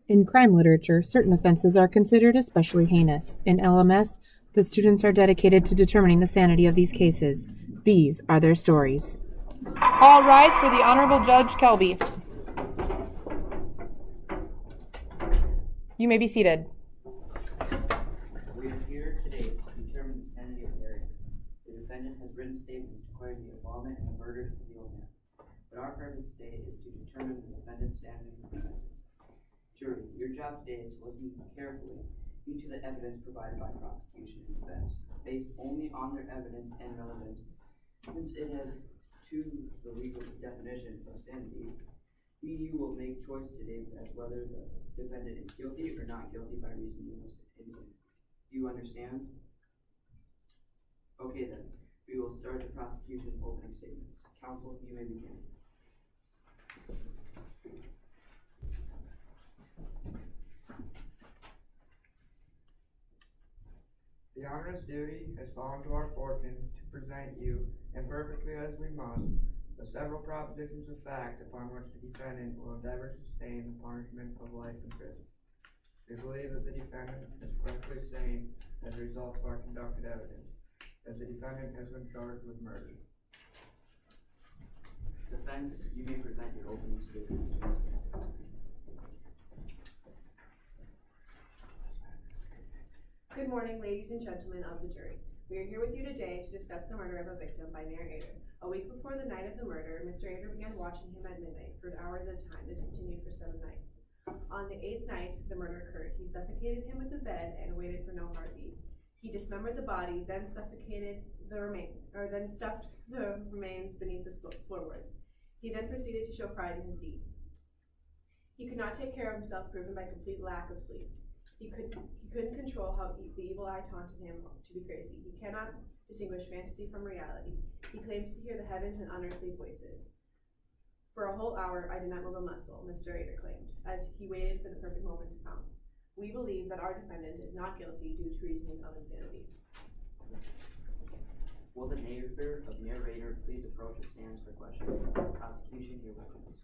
In crime literature, certain offenses are considered especially heinous. In LMS, the students are dedicated to determining the sanity of these cases. These are their stories. All rise for the Honorable Judge Kelby. You may be seated. We are here today to determine the sanity of Eric. The defendant has written statements declaring the involvement in the murders of the old man. But our purpose today is to determine the defendant's sanity and sentence. Jury, your job today is to listen carefully to the evidence provided by prosecution and defense, based only on their evidence and relevance, since it has to the legal definition of sanity. You will make choice today as whether the defendant is guilty or not guilty by reason of insanity. Do you understand? Okay then, we will start the prosecution opening statements. Counsel, you may begin. The honor's duty has fallen to our fortune to present you, imperfectly as we must, the several propositions of fact upon which the defendant will endeavor to sustain the punishment of life in prison. We believe that the defendant is correctly sane as a result of our conducted evidence, as the defendant has been charged with murder. Defense, you may present your opening statement. Good morning, ladies and gentlemen of the jury. We are here with you today to discuss the murder of a victim by Mayor Ader. A week before the night of the murder, Mr. Ader began watching him at midnight for hours at a time. This continued for 7 nights. On the 8th night, the murder occurred. He suffocated him with the bed and waited for no heartbeat. He dismembered the body, then stuffed the remains beneath the floorboards. He then proceeded to show pride in his deed. He could not take care of himself, proven by complete lack of sleep. He couldn't control how the evil eye taunted him to be crazy. He cannot distinguish fantasy from reality. He claims to hear the heavens and unearthly voices. For a whole hour, I did not move a muscle, Mr. Ader claimed, as he waited for the perfect moment to pounce. We believe that our defendant is not guilty due to reasoning of insanity. Will the neighbor of Mayor Ader please approach the stands for questions? Prosecution, your witness.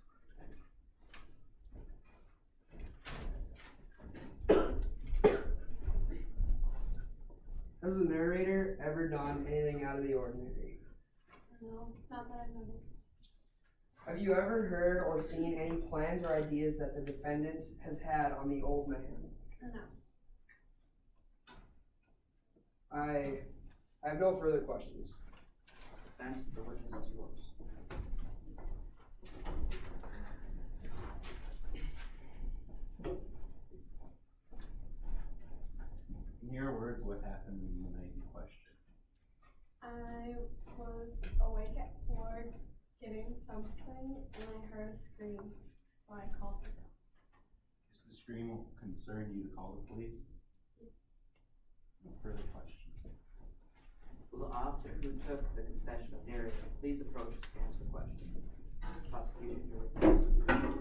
Has the narrator ever done anything out of the ordinary? No, not that I've noticed. Have you ever heard or seen any plans or ideas that the defendant has had on the old man? No. I have no further questions. Defense, the witness is yours. In your words, what happened in the night in question? I was awake at 4 getting something and I heard a scream, so I called for help. Does the scream concern you to call the police? Yes. No further questions. Will the officer who took the confession of narrator please approach the stands for questions? Prosecution, your witness.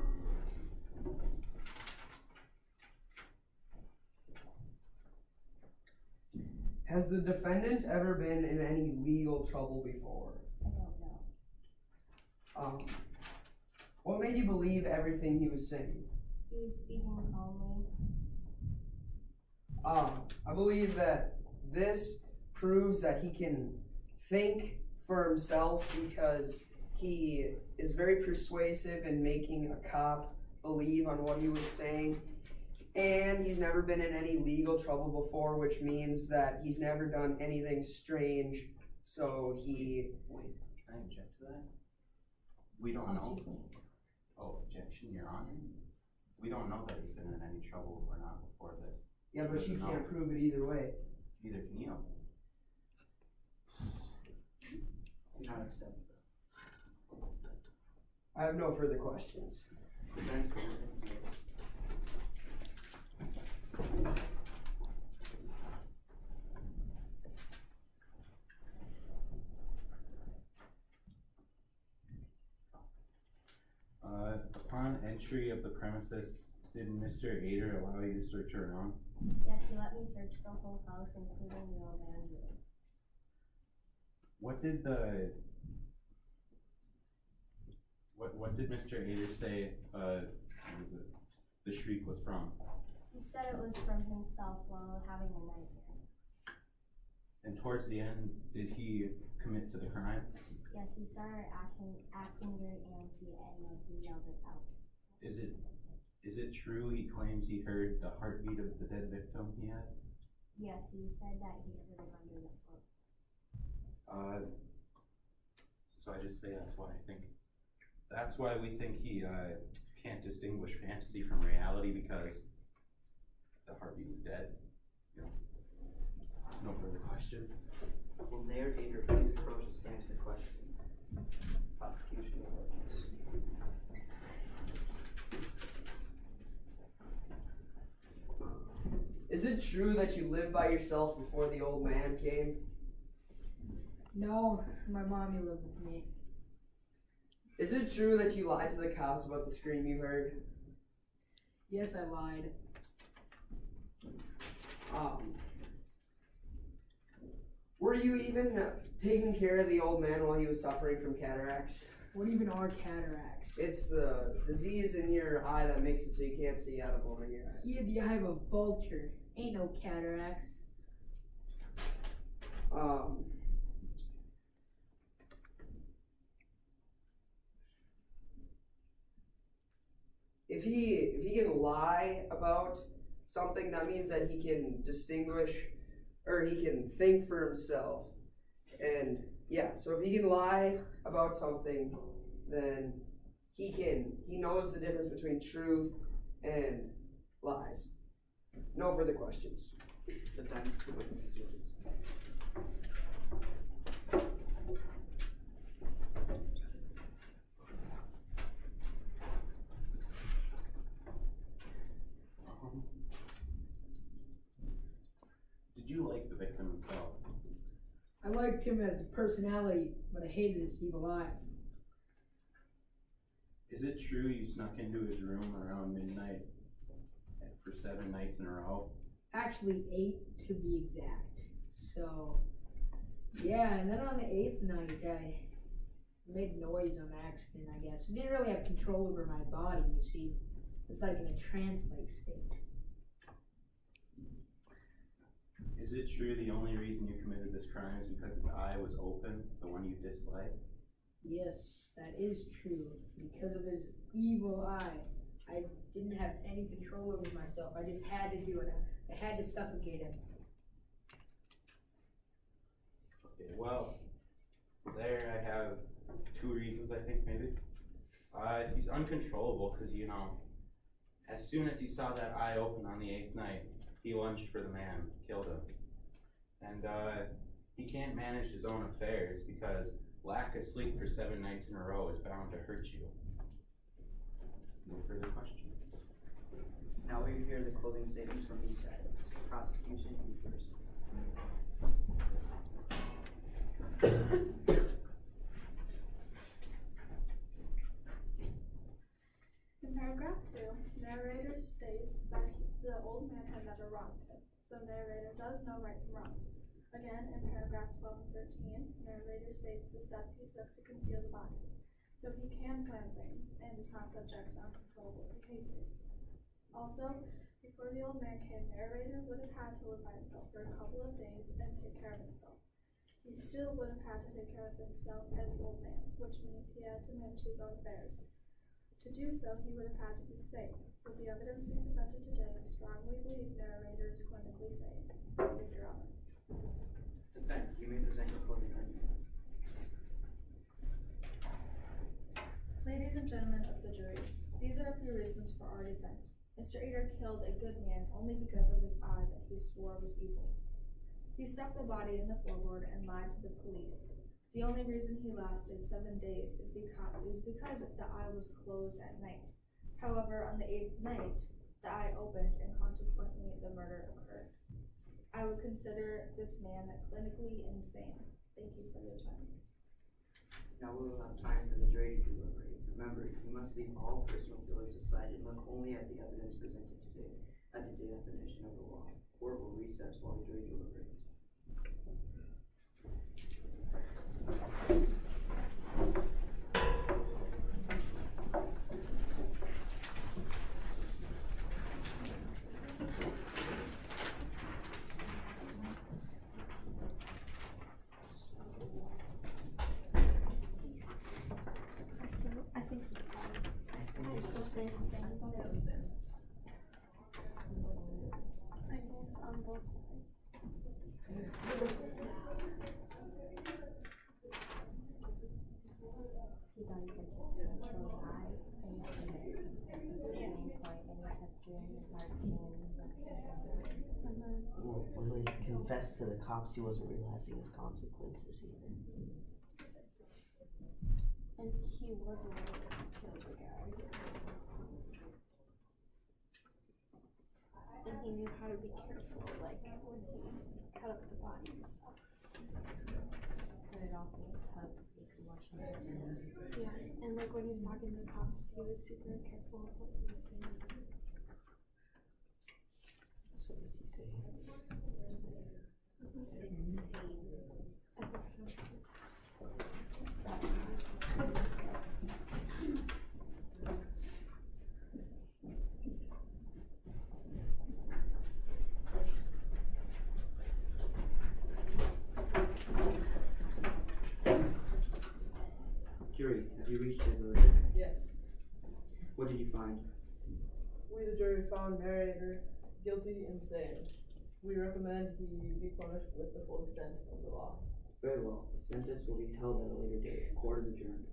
Has the defendant ever been in any legal trouble before? I don't know. What made you believe everything he was saying? He was speaking calmly. I believe that this proves that he can think for himself because he is very persuasive in making a cop believe on what he was saying. And he's never been in any legal trouble before, which means that he's never done anything strange. So he... Wait, can I object to that? We don't know. Oh, objection, Your Honor. We don't know that he's been in any trouble or not before this. Yeah, but she can't prove it either way. Neither can you. Do not accept. I have no further questions. Defense, the witness is yours. Upon entry of the premises, did Mr. Ader allow you to search around? Yes, he let me search the whole house, including the old man's room. What did Mr. Ader say, what was it? the shriek was from? He said it was from himself while having a nightmare. And towards the end, did he commit to the crime? Yes, he started acting very antsy and he yelled it out. Is it true he claims he heard the heartbeat of the dead victim he had? Yes, he said that he heard it under the floor. So I just say that's why we think he can't distinguish fantasy from reality, because the heartbeat was dead. You know, no further questions. Will Mayor Dager please approach the stand for questioning? Prosecution of witness. Is it true that you lived by yourself before the old man came? No, my mommy lived with me. Is it true that you lied to the cops about the scream you heard? Yes, I lied. Were you even taking care of the old man while he was suffering from cataracts? What even are cataracts? It's the disease in your eye that makes it so you can't see out of one of your eyes. He had the eye of a vulture. Ain't no cataracts. If he can lie about something, that means that he can distinguish, or he can think for himself. And yeah, so if he can lie about something, then he knows the difference between truth and lies. No further questions. Defense, the witness is yours. Did you like the victim himself? I liked him as a personality, but I hated his evil eye. Is it true you snuck into his room around midnight for 7 nights in a row? Actually, 8 to be exact. So, yeah, and then on the 8th night, I made noise on accident, I guess. I didn't really have control over my body, you see. It's like in a trance-like state. Is it true the only reason you committed this crime is because his eye was open, the one you disliked? Yes, that is true. Because of his evil eye, I didn't have any control over myself. I just had to do it. I had to suffocate him. Okay, well, there I have 2 reasons, I think, maybe. He's uncontrollable because, you know, as soon as he saw that eye open on the 8th night, he lunged for the man, killed him. And he can't manage his own affairs because lack of sleep for 7 nights in a row is bound to hurt you. No further questions. Now we hear the closing statements from each side. Prosecution, you first. In paragraph 2, narrator states that the old man had never wronged him, so narrator does know right from wrong. Again, in paragraph 12 and 13, narrator states the steps he took to conceal the body, so he can plan things and is not subject to uncontrollable behaviors. Also, before the old man came, narrator would have had to live by himself for a couple of days and take care of himself. He still would have had to take care of himself as the old man, which means he had to manage his own affairs. To do so, he would have had to be sane. With the evidence we presented today, I strongly believe narrator is clinically sane. Thank you, Your Honor. Defense, you may present your closing arguments. Ladies and gentlemen of the jury, these are a few reasons for our defense. Mr. Ader killed a good man only because of his eye that he swore was evil. He stuffed the body in the floorboard and lied to the police. The only reason he lasted 7 days is because the eye was closed at night. However, on the 8th night, the eye opened and consequently the murder occurred. I would consider this man clinically insane. Thank you for your time. Now we will have time for the jury to deliberate. Remember, you must leave all personal feelings aside and look only at the evidence presented today at the definition of the law. Court will recess while the jury deliberates. Well, when he confessed to the cops, he wasn't realizing his consequences either. And he was the one that killed the guy. And he knew how to be careful, like when he cut up the body and stuff. Cut it off in the tub so we could wash it. Yeah, and like when he was talking to the cops, he was super careful of what he was saying. So what does he say? I think so. Jury, have you reached a verdict? Yes. What did you find? We, the jury, found narrator guilty and sane. We recommend he be punished with the full extent of the law. Very well. The sentence will be held at a later date. Court is adjourned.